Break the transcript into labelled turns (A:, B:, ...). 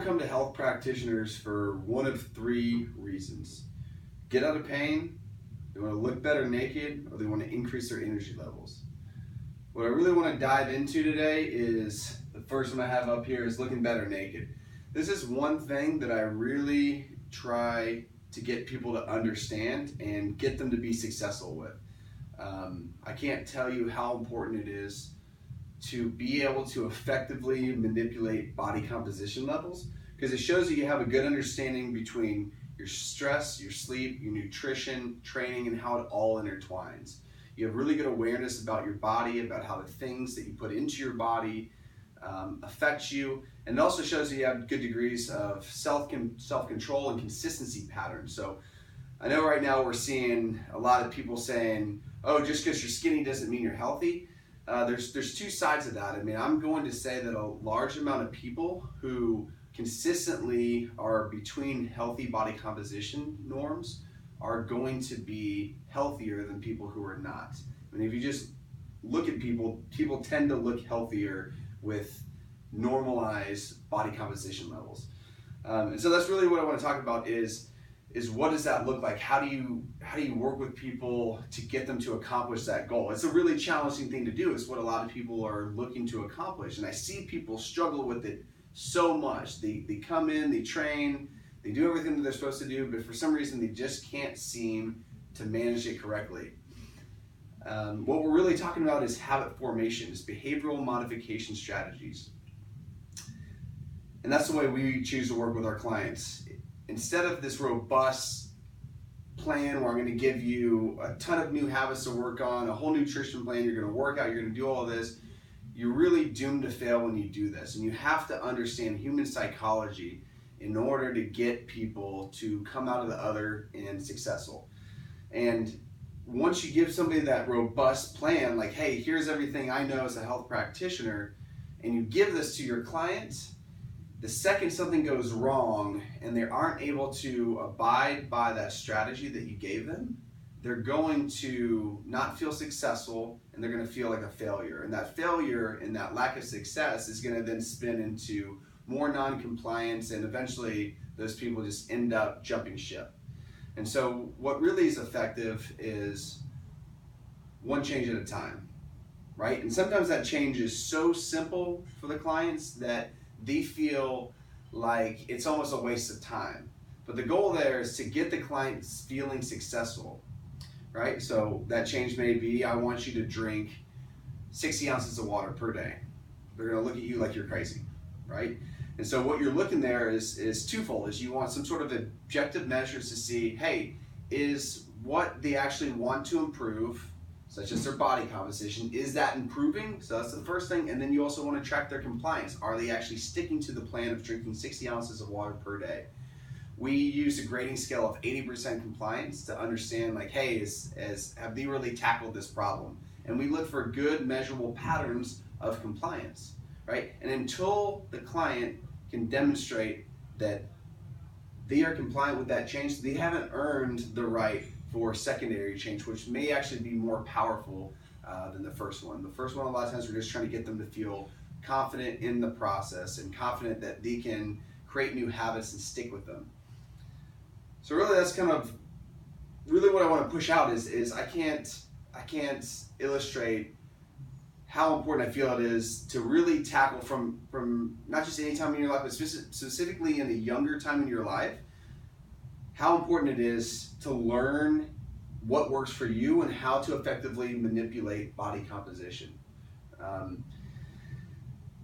A: come to health practitioners for one of three reasons: get out of pain, they want to look better naked, or they want to increase their energy levels. What I really want to dive into today is the first one I have up here is looking better naked. This is one thing that I really try to get people to understand and get them to be successful with. I can't tell you how important it is to be able to effectively manipulate body composition levels, because it shows that you have a good understanding between your stress, your sleep, your nutrition, training, and how it all intertwines. You have really good awareness about your body, about how the things that you put into your body affect you, and it also shows that you have good degrees of self-control and consistency patterns. So I know right now we're seeing a lot of people saying, oh, just because you're skinny doesn't mean you're healthy. There's two sides of that. I mean, I'm going to say that a large amount of people who consistently are between healthy body composition norms are going to be healthier than people who are not. I mean, if you just look at people tend to look healthier with normalized body composition levels. And so that's really what I want to talk about is what does that look like? How do you work with people to get them to accomplish that goal? It's a really challenging thing to do. It's what a lot of people are looking to accomplish. And I see people struggle with it so much. They come in, they train, they do everything that they're supposed to do, but for some reason they just can't seem to manage it correctly. What we're really talking about is habit formation, is behavioral modification strategies. And that's the way we choose to work with our clients. Instead of this robust plan where I'm going to give you a ton of new habits to work on, a whole nutrition plan, you're going to work out, you're going to do all of this, you're really doomed to fail when you do this. And you have to understand human psychology in order to get people to come out of the other and successful. And once you give somebody that robust plan, like, hey, here's everything I know as a health practitioner, and you give this to your client, the second something goes wrong and they aren't able to abide by that strategy that you gave them, they're going to not feel successful and they're going to feel like a failure. And that failure and that lack of success is going to then spin into more non-compliance, and eventually those people just end up jumping ship. And so what really is effective is one change at a time, right? And sometimes that change is so simple for the clients that they feel like it's almost a waste of time. But the goal there is to get the clients feeling successful, right? So that change may be, I want you to drink 60 ounces of water per day. They're gonna look at you like you're crazy, right? And so what you're looking there is twofold, is you want some sort of objective measures to see, hey, is what they actually want to improve, such as their body composition, is that improving? So that's the first thing. And then you also want to track their compliance. Are they actually sticking to the plan of drinking 60 ounces of water per day? We use a grading scale of 80% compliance to understand, like, hey, have they really tackled this problem? And we look for good measurable patterns of compliance, right? And until the client can demonstrate that they are compliant with that change, they haven't earned the right for secondary change, which may actually be more powerful than the first one. The first one, a lot of times, we're just trying to get them to feel confident in the process and confident that they can create new habits and stick with them. So really, that's kind of really what I want to push out is I can't illustrate how important I feel it is to really tackle from not just any time in your life, but specifically in a younger time in your life, how important it is to learn what works for you and how to effectively manipulate body composition.